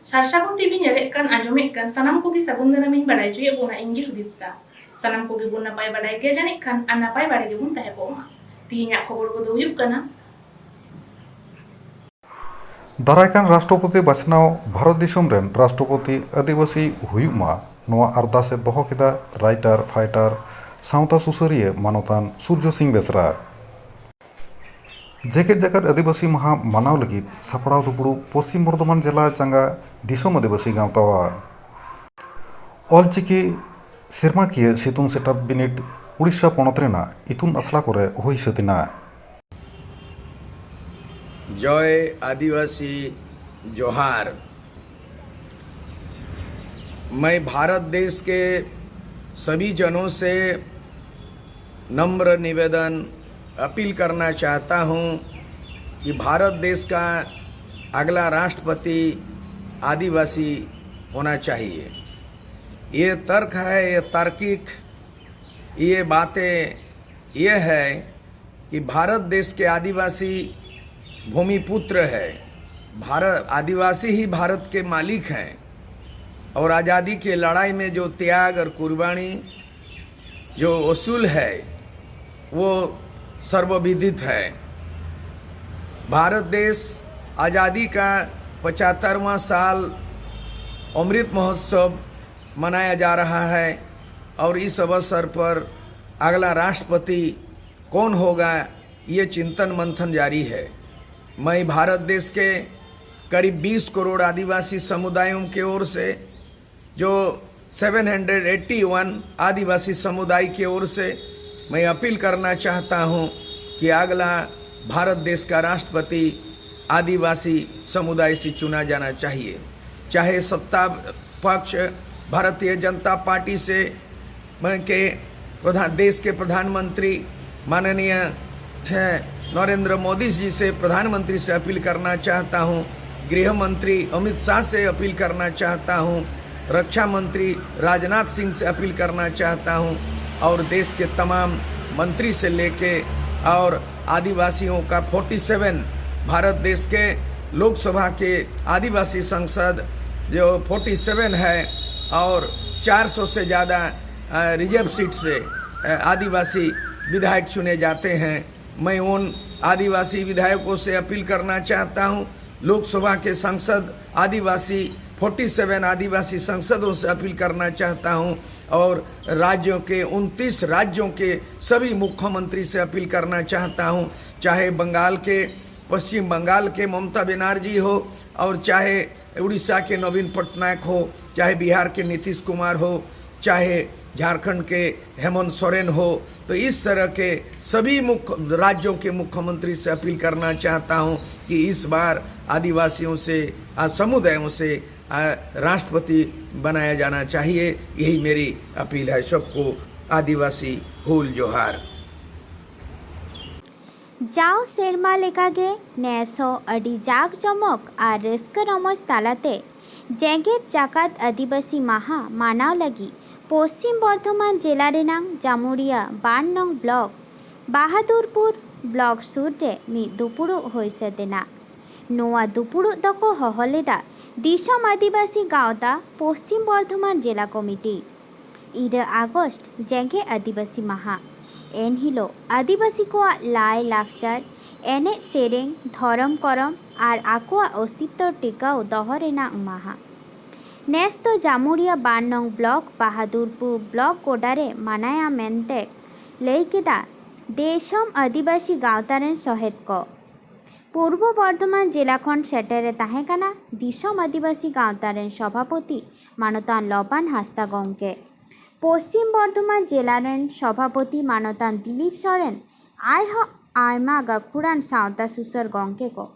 सारसागुन TV nyelek kan anjomek kan sanam kogi sagun daraming badai cuye bona ingi sudipta sanam kogi bun napai badai ke janik kan an napai badai ge bun tahe koma tihinya khobor ko do huyuk kana दारायकान राष्ट्रपति बाछनाव Bharat दिसम rain राष्ट्रपति आदिवासी हुयुमा नोआ अरदासे दोहो केदा writer fighter सावता सुसरिया मानवतान Surya Singh Besra jacket जाकात आदिवासी माहा मानाव लगित सापड़ाव दुपुड़ु पश्चिम बर्धमान जिला चांगा दिसम आदिवासी गावतावा ऑलचिकी सेरमाकिया सितुंग setup बिनिट Orissa पनत Raina इतुन असला करे हुई सतिना जय आदिवासी जोहार। मैं भारत देश के सभी जनों से नम्र निवेदन अपील करना चाहता हूं कि भारत देश का अगला राष्ट्रपति आदिवासी होना चाहिए। ये तर्क है, ये तार्किक ये बातें ये है कि भारत देश के आदिवासी भूमिपुत्र है। भारत आदिवासी ही भारत के मालिक हैं और आज़ादी के लड़ाई में जो त्याग और कुर्बानी जो वसूल है वो सर्वविदित है। भारत देश आज़ादी का 75वां साल अमृत महोत्सव मनाया जा रहा है और इस अवसर पर अगला राष्ट्रपति कौन होगा ये चिंतन मंथन जारी है। मैं भारत देश के करीब 20 करोड़ आदिवासी समुदायों की ओर से जो 781 आदिवासी समुदाय की ओर से मैं अपील करना चाहता हूं कि अगला भारत देश का राष्ट्रपति आदिवासी समुदाय से चुना जाना चाहिए। चाहे सत्ता पक्ष भारतीय जनता पार्टी से देश के प्रधानमंत्री माननीय नरेंद्र मोदी जी से प्रधानमंत्री से अपील करना चाहता हूं, गृह मंत्री अमित शाह से अपील करना चाहता हूं, रक्षा मंत्री राजनाथ सिंह से अपील करना चाहता हूं और देश के तमाम मंत्री से लेके और आदिवासियों का 47 भारत देश के लोकसभा के आदिवासी संसद जो 47 है और 400 से ज़्यादा रिजर्व सीट से आदिवासी विधायक चुने जाते हैं। मैं उन आदिवासी विधायकों से अपील करना चाहता हूं, लोकसभा के सांसद आदिवासी 47 आदिवासी सांसदों से अपील करना चाहता हूं और राज्यों के 29 राज्यों के सभी मुख्यमंत्री से अपील करना चाहता हूं, चाहे बंगाल के पश्चिम बंगाल के ममता बनर्जी हो और चाहे उड़ीसा के नवीन पटनायक हो, चाहे बिहार के नीतीश कुमार हो, चाहे झारखंड के हेमंत सोरेन हो, तो इस तरह के सभी मुख्य राज्यों के मुख्यमंत्री से अपील करना चाहता हूं कि इस बार आदिवासियों से समुदायों से राष्ट्रपति बनाया जाना चाहिए। यही मेरी अपील है सबको। आदिवासी हुल जोहार। जाओ सेरमा लेकागे नेसो अडी जाक जमक और रस्क रमज तालाते जेगेत जाकात आदिवासी माहा मानाव लगी पश्चिम बर्धमान जिला रेनांग जामुड़िया 12 नंग ब्लॉक बहादुरपुर ब्लॉक सुर रे मी दुपुड़ु होइसे देना नोआ दुपुड़ु दको हहलेदा दिसम आदिवासी गावता पश्चिम बर्धमान जिला कमिटी 2 आगस्ट जेगे आदिवासी माहा एन हिलो आदिवासी को लाई लाक्चर एने सेरेंग धरम करम और आकुआ अस्तित्व टिकाऊ दहरेना माहा नेस तो जामुड़िया 12 नंग ब्लॉक बहादुरपुर ब्लॉक गोडारे मानाया मेनते लैकेदा देशम आदिवासी गावतारेन सहेत को पूर्व बर्धमान जिला खन सेटेरे ताहेकाना दिसम आदिवासी गावतारेन सभापति मानतान लबान हास्ता गंके पश्चिम बर्धमान जिलारेन सभापति मानतान दिलीप सोरेन आयमा गाखुरान सावता सुसर गंके को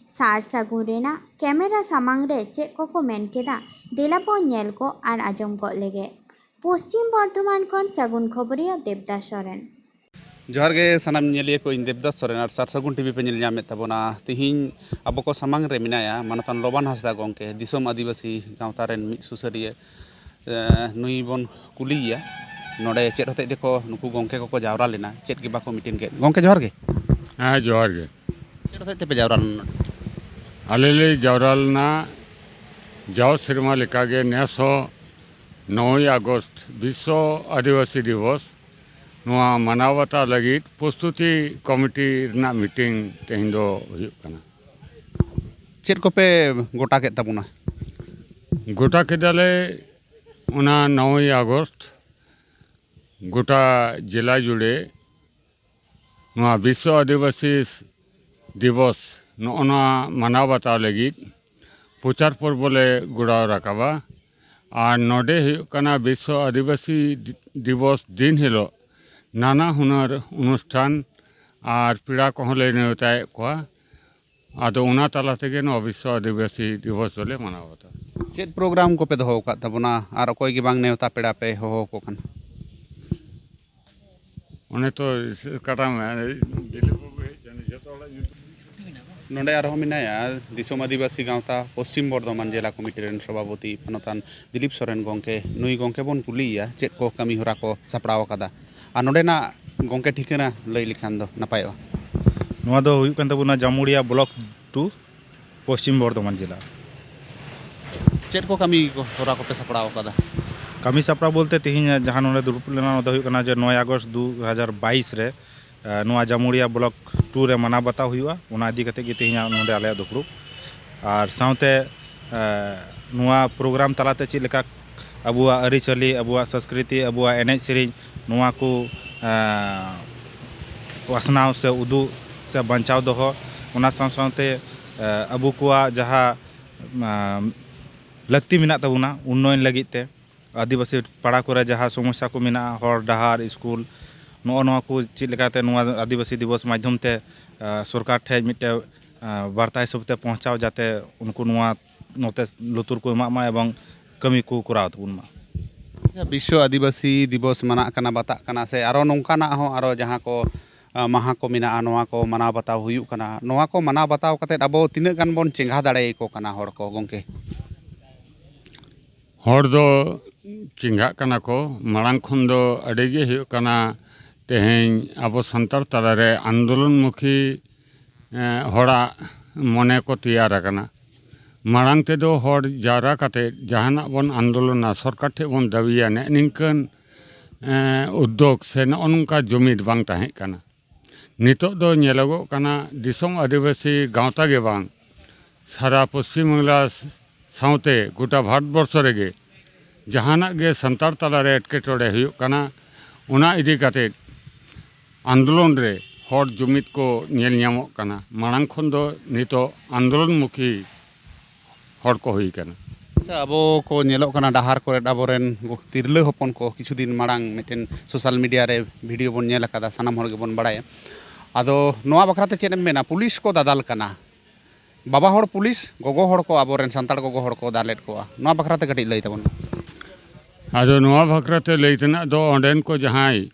सार सागुरेना कैमरा सामांग रे चेक को मेनकेदा देलापो नेल को आर आजम को लेगे पश्चिम बर्धमान खन सागुन खबरिया देवदास सोरेन। जोहार गे सानाम नेलिया को इन देवदास सोरेन और सार सागुन टीवी पे नेल तबना तिहिन अब को सामांग रे मिनाया मानतान लबान हासदा गंके दिसम आदिवासी गावता रेन मिद सुसरिया नुई बन कुलिया नोडे चेक होते देखो नुकु गंके को जावरा लेना चेक के बाको मीटिंग के गंके जोहार गे। हाँ जोहार गे। चेक होते पे जावरा आलेले जावरालना जाओ सेरमा लेकागे नेस हो 9 अगस्त विश्व आदिवासी दिवस नोआ मानाव बाताव लगित प्रस्तुति कमिटी रना मीटिंग तेहिं दो हुयुग कना। चेद कोपे गोटा केद ताबोना? गोटा केदाले उना 9 अगस्त गोटा जिला जुड़े नोआ विश्व आदिवासी दिवस नोना मानाव बाताव लगित प्रचार पर्व ले गुड़ाव राकाबा और नोडे हुयुग कना विश्व आदिवासी दिवस दिन हिलो नाना हुनर अनुष्ठान और पीड़ा को ले नेवताए कोआ आदो उना तला तेगे नो विश्व आदिवासी दिवस दोले मानाव बाताव। चेद प्रोग्राम कोपे दोहो का ताबोना और अकोय गे बांग नेवता पेड़ा पे होहो को कना? उन्हें तो कटा में दिल्ली बाबू है जाने जतो वाला नोडे आरो मिनाया दिसोम आदिवासी गांवता पश्चिम बर्धमान जिला कमिटी रेन सभापति पनतान दिलीप सोरेन गोंके नुई गोंके बन कुलिया चेद को कमी होरा को सपड़ाव कदा और नोडेना गोंके ठिकाना लई लिखान दो नपायो? नोआ दो हुयुग कान ताबोना जामुड़िया ब्लॉक 2 पश्चिम बर्धमान जिला। चेद को कमी होरा को पे सपड़ाव कदा? कमी सपड़ा बोलते तेहिं जहाँ नोडे दुरुप लेना नोडे हुयुग काना जे 9 अगस्त 2022 रे नोआ जामुड़िया ब्लॉक 2 रे माना बाताव हुयुआ उना इदी कते गे तेहिं नोडे आले दुरुप और साउते नोआ प्रोग्राम तलाते चेद लेका अबुआ अरिचली अबुआ संस्कृति अबुआ एनेज सेरिंग नोआ को वासनाव से उदू से बचाव दोहो उना साथे अबू को जहाँ लक्ति मेना तबुना उन्नयन लगित ते आदिवासी पाड़ा को जहाँ समस्या को मेना हर डहार स्कूल नोआ को चेद लेकाते नोआ आदिवासी दिवस माध्यम ते सरकार ठे मिटे वार्ता हिसाब ते पहुँचाव जाते उनको नोआ नोते लुतुर को एमा एवं कमी को कराव तबुन मा। विश्व आदिवासी दिवस मना कना बाता कना से आरो नोंकाना हो आरो जहाँ को महा को मेना नोआ को मनाव बाताव हुयुग कना नोआ को मनाव बाताव कते अबो तिना गान बोन चेंगा दाड़े को कना हर को गोंके? हर दो चिंगा कना को मांग खन दो अडेगे हुयुग कना तेहें अब संतार तलारे आंदोलनमुखी हड़ा मने को तैयार कना मांग ते दो हर जारा कते जहाना बन आंदोलना सरकार ठे बन दाबिया ने निंकन उद्योग से नोंका जुमिद बांग ताहें कना नितो दो नेलगो कना दिसोम आदिवासी गांवता गे बांग सारा पश्चिम बांग्ला साउते गोटा भारतवर्ष रेगे जहाना गे संतार तलारे एटकेटोड़े हुयुग कना उना इदी कते आंदोलन रे हर जुमिद को नेल ᱧᱟᱢᱚᱜ कना मांग खन दो नितो आंदोलनमुखी हर को हुई कना। अच्छा अब को नेलोग कना डहार को आबोरेन तिरले हपन को किछु दिन मांग मिटेन सोशल मीडिया रे वीडियो बन नेल कदा सानाम हर गे बन बड़ाय आदो नोआ बखराते चेद मेना पुलिस को दादाल कना बाबा हर पुलिस गोगो हर को आबोरेन संताड़ गोगो हर को दालेट को नोआ बखराते कटी लई तबन? आदो नोआ बखराते लईतना दो ओंडेन को जहाई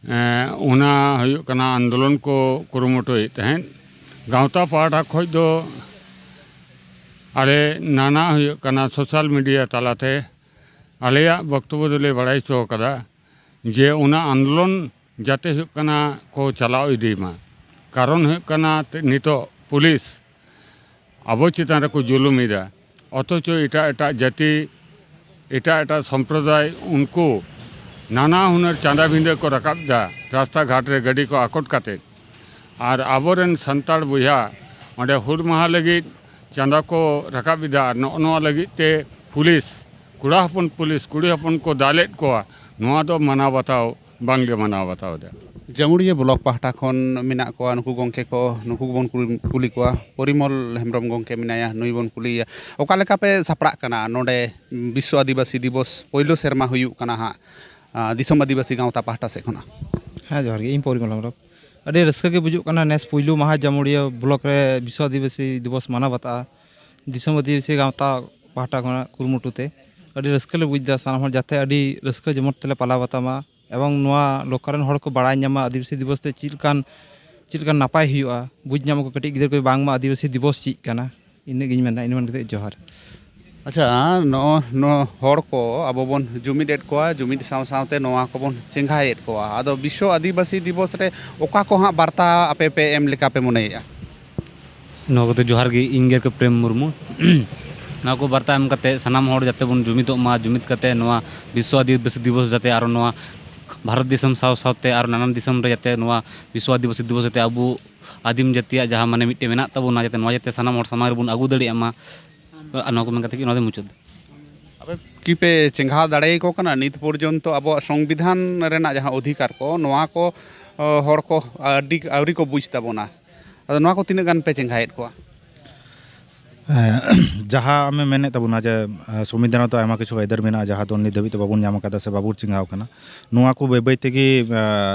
उना हुयुग कना आंदोलन को कुरुमुटुई तहन गांवता पाड़ा खoj दो आले नाना हुयुग कना सोशल मीडिया तालाते आलेया वक्तव्य दोले बड़ाई चो कदा जे उना आंदोलन जाते हुयुग कना को चलाव इदीमा कारण हुयुग कना नितो पुलिस आबो चितान रे को जुलुमिदा अथचो एटा एटा जाति एटा एटा संप्रदाय उनको नाना हुनर चांदा भिंदे को रकाब दा रास्ता घाट रे गाड़ी को आकोट काते और आबोरेन संताड़ बुया ओंडे हुल माहा लगित चांदा को रकाब दा नोआ लगित ते पुलिस कुड़ा हपन पुलिस कुड़ी हपन को दालेट को नोआ दो मनाव बाताव बांगले मनाव बाताव दा। जामुड़िया ब्लॉक पाहटा खन मेना को नुकु गोंके को नुकु बन कुली को परिमल हेम्ब्रम गोंके मेनाया नुई बन कुलिया ओका लेका पे सपड़ा कना नोडे विश्व आदिवासी दिवस पहिलो सेरमा हुयुग कना हा दिसोम आदिवासी गांवता पाहटा से खना? हाँ जोहार गे इन परिमल हेम्ब्रम अरे रस्का के बुजुग कना नेस पहिलो माहा जामुड़िया ब्लॉक रे विश्व आदिवासी दिवस माना बाता दिसोम आदिवासी गांवता पाहटा खना कुरुमुटुते अरे रस्का ले बुझदा सानाम हर जाते अडी रस्का जमत तेले पाला बातामा एवं नोआ लोकारेन हर को बड़ाय ᱧᱟᱢᱟ आदिवासी दिवस ते चिलकान नापाय हुयुआ बुझ ᱧᱟᱢᱟ को कटी गिदर को बांगमा आदिवासी दिवस चीज कना इन गिन मेना इन मन कते जोहार। अच्छा नो हर को अब बन जुमिदेट को जुमिद साव सावते नोआ को बन चेंगाएट को आदो विश्व आदिवासी दिवस रे ओका को हां वार्ता आपे पे एम लेका पे मनेया? नो को तो जोहार गे इंगे के प्रेम मुर्मू नवा को बार्ता एम कते सानाम हर जाते बन जुमिदोग मा जुमिद कते नवा विश्व आदिवासी दिवस जाते आरो नवा भारत दिसम सावते और नानान दिसम रे जाते नवा विश्व आदिवासी दिवस जाते अबू आदिम जातिया जहाँ माने मिट्टे मेना तबोना जाते नवा जाते सानाम हर समाज रे बन आगू दाड़िया मा नवा को मेन कते कि नवा दे मुचाद अब की पे चेंघाव दाड़े को कना नित पर्यंत अब संविधान रेना जहाँ अधिकार को नवा को हर को आउरी को बुझ ताबोना अदो नवा को तीना गान पे चेंघाएत को जहाँ आमे मेने तबुना जे संविधान तो आयमा किछु आयदर मेना जहाँ तो नित धाबित बाबुन ᱧᱟᱢ ᱟᱠᱟᱫᱟ ᱥᱮ ᱵᱟᱵᱩᱨ ᱪᱤᱝᱦᱟᱣ ᱠᱟᱱᱟ ᱱᱚᱣᱟ ᱠᱚ ᱵᱟᱹᱭ ᱵᱟᱹᱭ ᱛᱮᱜᱮ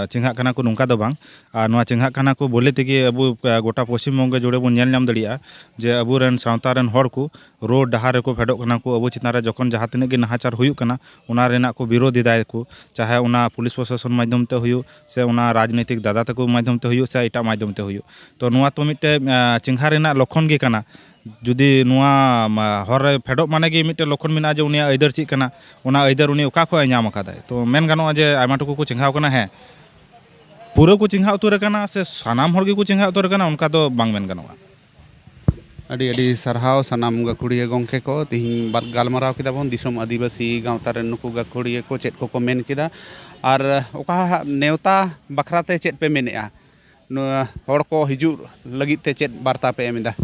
ᱪᱤᱝᱦᱟᱜ ᱠᱟᱱᱟ ᱠᱚ ᱱᱚᱝᱠᱟ ᱫᱚ ᱵᱟᱝ ᱟᱨ ᱱᱚᱣᱟ ᱪᱤᱝᱦᱟᱜ ᱠᱟᱱᱟ ᱠᱚ ᱵᱚᱞᱮ ᱛᱮᱜᱮ ᱟᱵᱚ ᱜᱚᱴᱟ ᱯᱚᱥᱪᱤᱢ ᱵᱚᱝᱜᱚ ᱡᱩᱲᱮ ᱵᱚᱱ ᱧᱮᱞ ᱧᱟᱢ ᱫᱟᱲᱮᱭᱟᱜᱼᱟ ᱡᱮ ᱟᱵᱚᱨᱮᱱ ᱥᱟᱶᱛᱟ ᱨᱮᱱ ᱦᱚᱲ ᱠᱚ ᱨᱳᱰ ᱰᱟᱦᱟᱨ ᱨᱮᱠᱚ ᱯᱷᱮᱰᱚᱜ ᱠᱟᱱᱟ ᱠᱚ ᱟᱵᱚ ᱪᱮᱛᱟᱱ ᱨᱮ ᱡᱚᱠᱷᱚᱱ ᱡᱟᱦᱟᱸ ᱛᱤᱱᱟᱹᱜ ᱜᱮ ᱱᱟᱦᱟᱪᱟᱨ ᱦᱩᱭᱩᱜ ᱠᱟᱱᱟ ᱚᱱᱟ ᱨᱮᱱᱟᱜ ᱠᱚ ᱵᱤᱨᱳᱫ ᱮᱫᱟᱭ ᱠᱚ ᱪᱟᱦᱮ ᱚᱱᱟ ᱯᱩᱞᱤᱥ ᱯᱨᱚᱥᱟᱥᱚᱱ ᱢᱟᱫᱽᱫᱷᱚᱢ ᱛᱮ ᱦᱩᱭᱩᱜ ᱥᱮ ᱚᱱᱟ ᱨᱟᱡᱽᱱᱤᱛᱤक दादा तक माध्यम ते हुई से एटा माध्यम ते हुई तो नुआ तो मिट्टे चिंघा रेना लक्षण गे कना जुदी नुआ हर रे फेडोक माने गे मिट्टे लक्षण मेना जे उनिया आयदर चीज कना उना आयदर उनी ओका खो ᱧᱟᱢ आकादाय तो मेन गानो जे आयमा टुकु को चिंघाव कना है पूरा को चिंघा उतर कना से सानाम हर गे को चिंघा उतर कना उनका तो बांग मेन गानोआ अड़ी अड़ी सरहाव सनाम गाखुड़िया गोंके को तिहिं बार गालमाराव किदा बोन दिसोम आदिवासी गांवता रे नुकु गाखुड़िया को चेत को मेन किदा और ओका नेवता बखराते चेत पे मेनेआ हर को हिजु लगित ते चेत वार्ता पे एमिदा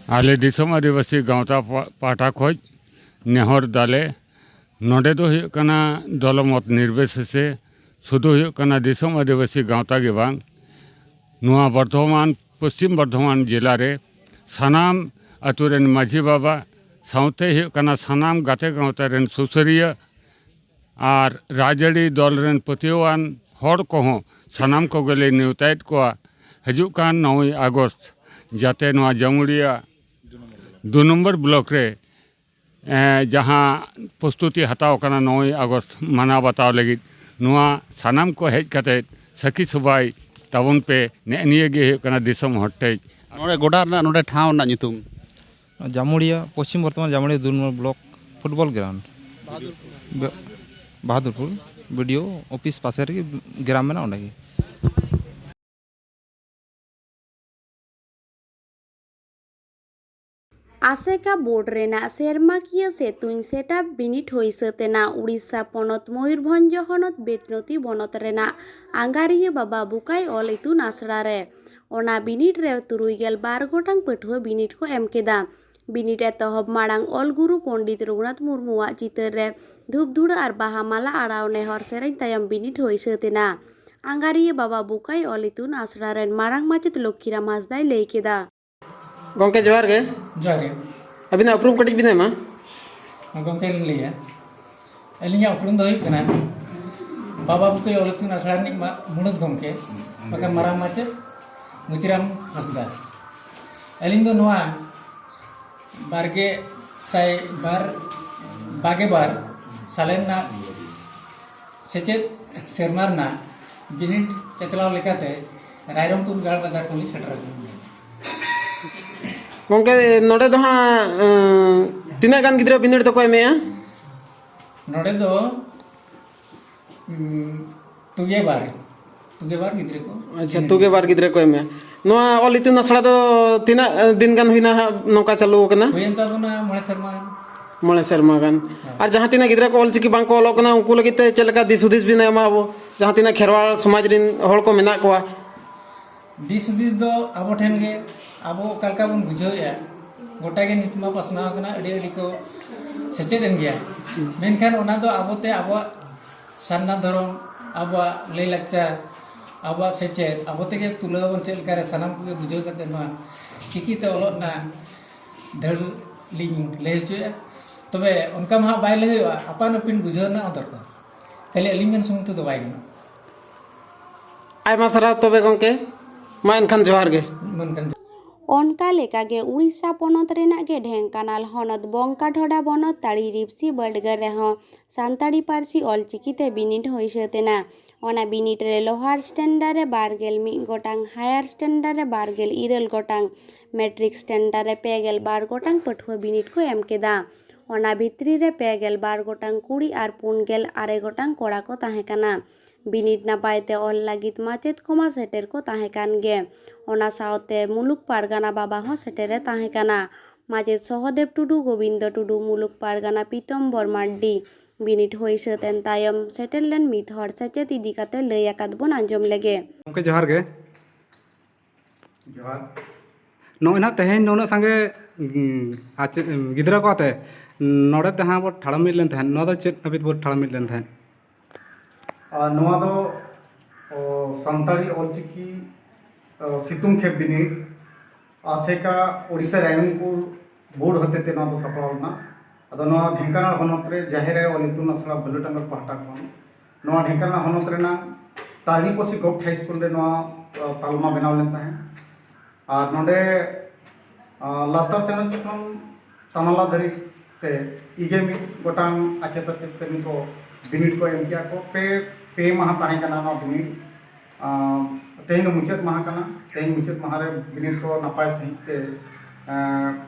आले दिसोम आदिवासी गांवता पाटा खोज नेहर दाले नोडे दो हुयुग कना दलमत निर्विशेषे शुधु हुयुग कना दिसोम आदिवासी गांवता गे बांग नुआ बर्धमान पश्चिम बर्धमान जिला रे सानाम अतुरेन माझी बाबा साउते हुयुग कना सानाम गाते गांवता रेन सुसरिया और राजड़ी दल रेन पतिवान हर कोहों सानाम को गले नेवतायत को हजुग कान 9 अगस्त जाते नुआ जामुड़िया 2 नंबर ब्लॉक रे जहाँ प्रस्तुति हताव कना 9 अगस्त माना बताव लगी नुआ सानाम को हेज कते सखी सबाई ताबन पे निये गे हुयुग कना दिसोम हट्टे नोडे गोडा ना नोडे ठाव ना नितुम Jamuria Paschim Bardhaman Jamuria 2 number block football ground Bahadurpur video office पासे रे ग्राम में ना ओंडे आसेका बोर्ड रेना सेरमाकिया सेतुंग सेटअप बिनिट होई सतेना उड़ीसा पनत मयूरभंज हनत बेतनती बनत रेना आंगारिया बाबा बुकाई ऑल इतुन आसड़ा रे ओना बिनिट रे 32 गोटांग पठुआ बिनिट को एम केदा बिनिट एतहब माड़ांग ऑल गुरु पंडित रघुनाथ मुर्मुआ चितर रे धूप धूड़ और बाहा माला आड़ाव नेहर सेरें तायम बिनिट होई सतेना आंगारिया बाबा बुकाई ऑल इतुन आसड़ा रेन मारांग माचेत लक्ष्मीराम हासदाय लई केदा गोंके जोहार गे अबिना उपरूम कटिज बिना मा गोंके लिया अलिया उपरूम दो हुई कना बाबा बुके ओलतुन आसड़ा नि मुनत गोंके बका मारांग माचे मुचिराम हासदा अलिंग दो नोआ बारगे साय बागे बार सालेन ना सेचेत सेरमार ना बिनिट चचलाव लेकाते रायरंगपुर गाड़ बाजार पुलिस सेटर गोंके नोडे दो हाँ तीना गान गिद्रा बिनिट तो कोई में नोडे दो तुगे बार गिद्रे को अच्छा तुगे बार गिद्रे कोई में नोआ ऑल इतुन आसड़ा दो तीना दिन गान हुईना नौका चालू कना हुयन ताबना मोळे शर्मा गान और जहाँ तीना गिद्रा को ऑल चिकी बांग को ऑलो कना उनको लगिते चलका दिसुदिस बिना एमा अब जहाँ तीना खेरवाल समाज रिन हड़ को मेना कोआ दिसुदिस दो आबो ठेन गे आबो कालका बन बुझाया गोटा गे नितमा पासना कना अडी अडी को सेचेदन गया मेनखान ओना दो आबोते आबो सान्ना धरम आबो लई लाक्चार आबो सेचेद आबोते के तुला बन चलका रे सनाम को बुझाव कते मा चिकीते ओलोना धड़ लिंग लेजुया तबे उनका मा बाय लगेवा अपन अपन बुझावना दरकार खाली एलिमेंट सुमते दो बाय गना आयमा सारा तबे गोंके मा एनखान जोहार गे ओनका लेका गे उड़ीसा पनत रेना गे ढेंकानाल हनत बंकाढोडा बनत ताड़ी रिप्सी बड़गर रेहो सानताड़ी पारसी ऑलचिकीते बिनिट होई सतेना ओना बिनिट रे लोहार स्टैंडर्ड रे 22 गोटांग हायर स्टैंडर्ड रे 22 गोटांग मैट्रिक स्टैंडर्ड रे 2 गोटांग पठुआ बिनिट को एम केदा ओना भित्री रे 2 गोटांग कुड़ी और 4 गोटांग कोड़ा को ताहे कना बिनिट नापायते ऑल लागित माचेत कोमा सेटर को ताहे कान गे ओना सावते मुलुक पारगाना बाबा हो सेटेरे ताहे काना माचेद सहदेव टुडू गोविंद टुडू मुलुक पारगाना पीतम्बर मार्डी बिनिट होई सतेन तायम सेटेल लेन मित हर सेचेत इदी काते लई आकाद बोन आंजम लेगे ओके जोहार गे जोहार नोय ना तेहेन नोना संगे गिदरा को आते नोडे तहां बो ठाड़ा मिल लेन तहन नोदा चेत अबित बो ठाड़ा मिल लेन तहन नोआ दो संताली ऑलचिकी सितुंग खेब बिनिट आसेका ओडिशा रायरंगपुर बोर्ड हतेते नोआ दो सफलना अदो नोआ ढेंकानाल हनत रे जाहेरे ऑलितुन असला बलुटांगर पहाटा खन नोआ ढेंकानाल हनत रेना तालीपोसी गवर्नमेंट हाई स्कूल रे नोआ तालमा बनाव लेन तहन और नोडे लातार चानच खन तानाला धरी ते इगे मि गोटांग आचेत कमी को बिनिट को एम किया को पे माह ताहे कना नोआ बिनिट तेहन मुचाद माह कना तेहन मुचाद माह रे बिनिट को नापाय सही ते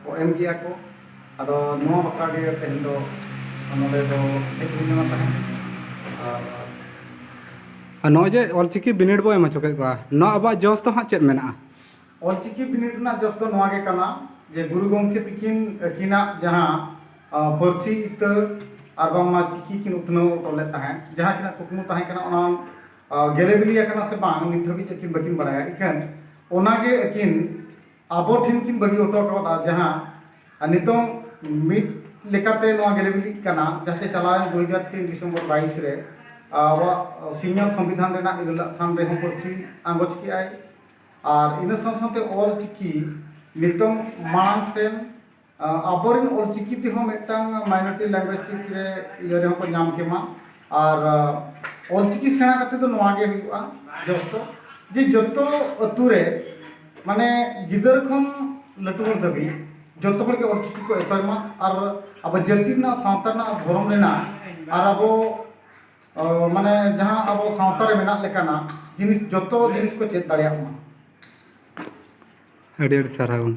को एम किया को अदो नोआ बकरा गे तेहन दो नोडे दो एक दिन ताहे नोजे ऑलचिकी बिनिट बो एमा चोके को नो अबा जोस तो हा चेत मेना ऑलचिकी बिनिट ना जोस तो नोआ गे कना जे गुरु गोमके तिकिन किना जहां पर्ची इत और बामा चिकी किन उतनो टोले ताहे जहां किना कुकमु ताहे कना ओना गेलेबिलिया कना से बांग नित हबि किन बकिन बड़ाया इखन ओनागे किन आबो ठिन किन बगी ओटो टोदा जहां नितों मिट लेकाते नोआ गेलेबिलि कना जहाते चलावे 2003 दिसंबर 22 रे आवा सीनियर संविधान रेना इगला थान रे हम पर्ची आंगोच की आय और इन संसते ऑल चिकी नितों मांग सेन आबोरिन ऑलचिकी ते हम एकटांग माइनॉरिटी लैंग्वेज रे इयर हम को नाम केमा और ऑलचिकी सेना कते तो नोआ गे हुआ जस्तो जे जतो अतुरे माने गिदर खन लटुर दबी जतो हर के ऑलचिकी को एतरमा और अब जतिना सावताना धर्म लेना और अब माने जहां अब सावता रे मेना लेकाना जिनिस जतो जिनिस को चेत दाड़िया अड़ी साराव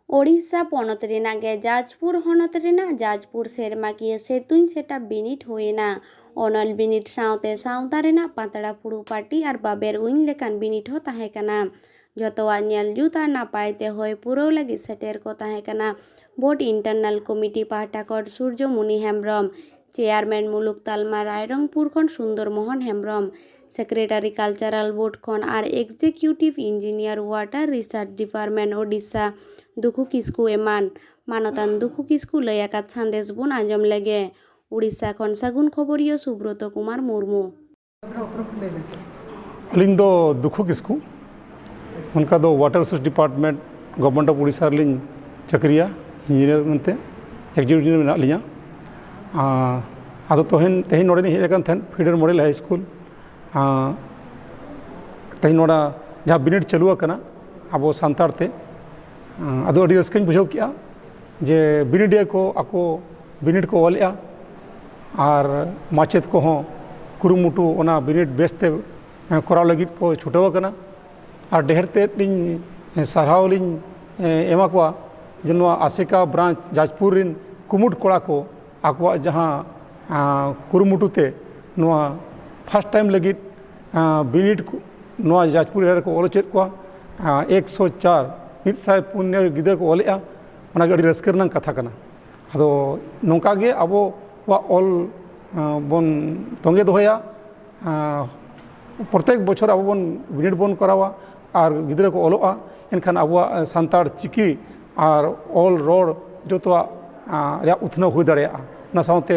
ओडिशा पनत रेना गे जाजपुर हनत रेना जाजपुर सेरमाकिया सेतुन सेटा बिनिट होएना ओनल बिनिट सावते सावता रेना पातड़ा फुड़ू पार्टी और बाबेर उइन लेकान बिनिट हो ताहे कना जतवा नेल जुत और नापाय ते होय पुरो लगी सेटेर को ताहे कना बोर्ड इंटरनल कमिटी पाहटा कट सूर्यमुनि हेम्ब्रम चेयरमैन मुलुक तालमा रायरंगपुर खन Sundar Mohan Hembram secretary cultural board खन और executive engineer water research department Odisha Dukhu Kisku एमान मानतान दुखु किस्कु लयाकात संदेश बुन आंजम लेगे उड़ीसा खन सागुन खबरियो सुब्रत कुमार मुर्मू अलिंग दो दुखु किस्कु उनका दो water resource department government of Orissa लिंग चक्रिया इंजीनियर मनते एग्जीक्यूटिव मेना लिया आदो तोहेन तेहिन नोडे नि हेजन थन फीडर मॉडल हाई स्कूल तेहिन नोडा जहाँ बिनिट चलू करना अब सानतार ते आदो अड़ी रस्कन बुझाव किया जे बिनिट को आको बिनिट को ऑलया और माचेद को हों कुरुमुटु ओना बिनिट बेसते कोराव लगित को छुटाव करना और ढेर ते लिंग साराव लिंग एमा को जनवा आसेका ब्रांच जाजपुर रिन कुमुट कोड़ा को आकवा जहाँ कुरुमुटुते नोआ फर्स्ट टाइम लगित बिनिट नोआ जाजपुर एरिया को ओलोचेत को 104 100 पुण्य गिदर को ओलेआ ओना गड़ी रस्कर कथा कना अदो नोंका गे अबो वा ऑल बन तोंगे दोहया प्रत्येक बछर अब बन बिनिट बन करावा और गिदर को ओलोआ एनखान अबुआ सानतार चिकी और ऑल रोड जोतवा या उथना हुई दाड़ेया ना सावते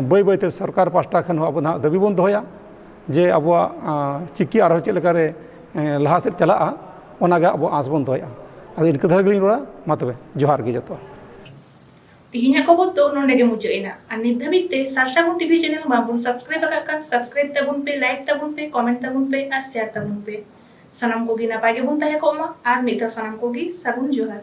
बै बैते सरकार पास्टा खन अब ना दाबी बन दोहया जे अबुआ चिकी और चेक लेकारे लहा सेद चला ओनागे अब आस बन दोहया अब इनका धर गलिंग रोड़ा मा तबे जोहार गे जतो तिहिना खबर तो नोंडे गे मुचाइना और नित धाबिते सारसागुन टीवी चैनल बाबुन सब्सक्राइब आकान सब्सक्राइब तबुन पे लाइक तबुन पे कमेंट तबुन पे और शेयर तबुन पे सनम को गी नापाय गे बुन ताहे कोमा और मिता सनम को गी सागुन जोहार।